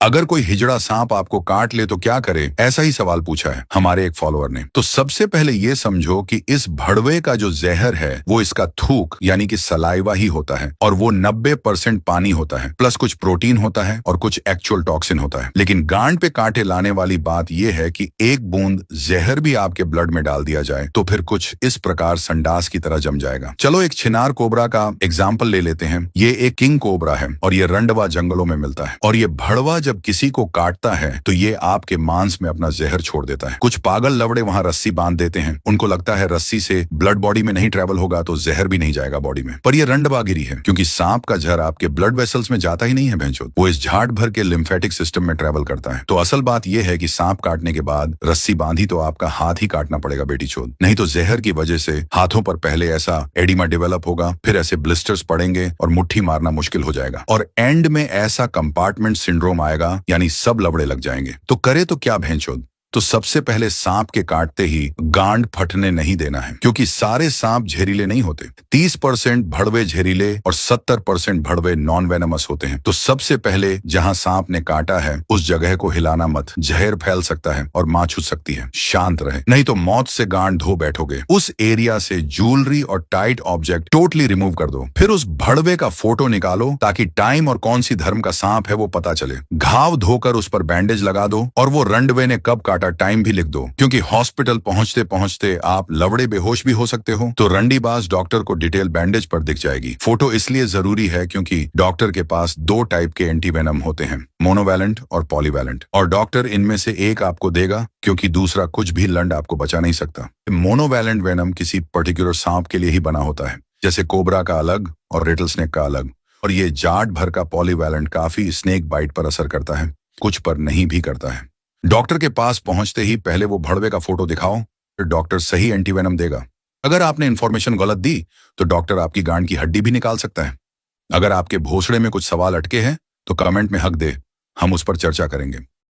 अगर कोई हिजड़ा सांप आपको काट ले तो क्या करे, ऐसा ही सवाल पूछा है हमारे एक फॉलोअर ने। तो सबसे पहले ये समझो कि इस भड़वे का जो जहर है वो इसका थूक यानी कि सलाइवा ही होता है, और वो 90% पानी होता है, प्लस कुछ प्रोटीन होता है और कुछ एक्चुअल टॉक्सिन होता है। लेकिन गांड पे कांटे लाने वाली बात यह है कि एक बूंद जहर भी आपके ब्लड में डाल दिया जाए तो फिर कुछ इस प्रकार संडास की तरह जम जाएगा। चलो एक छिनार कोबरा का एग्जाम्पल ले लेते हैं। ये एक किंग कोबरा है और ये रंडवा जंगलों में मिलता है, और ये भड़वा जब किसी को काटता है तो ये आपके मांस में अपना जहर छोड़ देता है। कुछ पागल लवड़े वहां रस्सी बांध देते हैं, उनको लगता है रस्सी से ब्लड बॉडी में नहीं ट्रेवल होगा तो जहर भी नहीं जाएगा बॉडी में, पर ये रंडवागिरी है, क्योंकि सांप का जहर आपके ब्लड वेसल्स में जाता ही नहीं है भैंचोद, वो इस झाट भर के लिम्फेटिक सिस्टम में ट्रेवल करता है। तो असल बात यह है कि सांप काटने के बाद रस्सी बांधी तो आपका हाथ ही काटना पड़ेगा बेटी चोद, नहीं तो जहर की वजह से हाथों पर पहले ऐसा एडिमा डेवलप होगा, फिर ऐसे ब्लिस्टर्स पड़ेंगे और मुट्ठी मारना मुश्किल हो जाएगा, और एंड में ऐसा कंपार्टमेंट सिंड्रोम आएगा, यानी सब लवड़े लग जाएंगे। तो करे तो क्या भैंचोद? तो सबसे पहले सांप के काटते ही गांड फटने नहीं देना है, क्योंकि सारे सांप जहरीले नहीं होते। 30% भड़वे जहरीले और 70% भड़वे नॉन वेनमस होते हैं। तो सबसे पहले जहां सांप ने काटा है उस जगह को हिलाना मत, जहर फैल सकता है और मां छूट सकती है। शांत रहे, नहीं तो मौत से गांड धो बैठोगे। उस एरिया से ज्वेलरी और टाइट ऑब्जेक्ट टोटली रिमूव कर दो। फिर उस भड़वे का फोटो निकालो ताकि टाइम और कौन सी धर्म का सांप है वो पता चले। घाव धोकर उस पर बैंडेज लगा दो और वो रंडवे ने कब टाइम भी लिख दो, क्योंकि हॉस्पिटल पहुंचते पहुंचते आप लवड़े बेहोश भी हो सकते हो। तो रंडीबाज डॉक्टर को डिटेल बैंडेज पर दिख जाएगी। फोटो इसलिए जरूरी है क्योंकि डॉक्टर के पास 2 टाइप के एंटीवेनम होते हैं, मोनोवैलेंट और पॉलीवैलेंट, और डॉक्टर इनमें से एक आपको देगा क्योंकि दूसरा कुछ भी लंड आपको बचा नहीं सकता। मोनोवैलेंट वेनम किसी पर्टिकुलर सांप के लिए ही बना होता है, जैसे कोबरा का अलग और रेटल स्नेक का अलग, और ये जाट भर का पॉलीवैलेंट काफी स्नेक बाइट पर असर करता है, कुछ पर नहीं भी करता है। डॉक्टर के पास पहुंचते ही पहले वो भड़वे का फोटो दिखाओ, फिर डॉक्टर सही एंटीवेनम देगा। अगर आपने इन्फॉर्मेशन गलत दी तो डॉक्टर आपकी गांड की हड्डी भी निकाल सकता है। अगर आपके भोसड़े में कुछ सवाल अटके हैं तो कमेंट में हक दे, हम उस पर चर्चा करेंगे।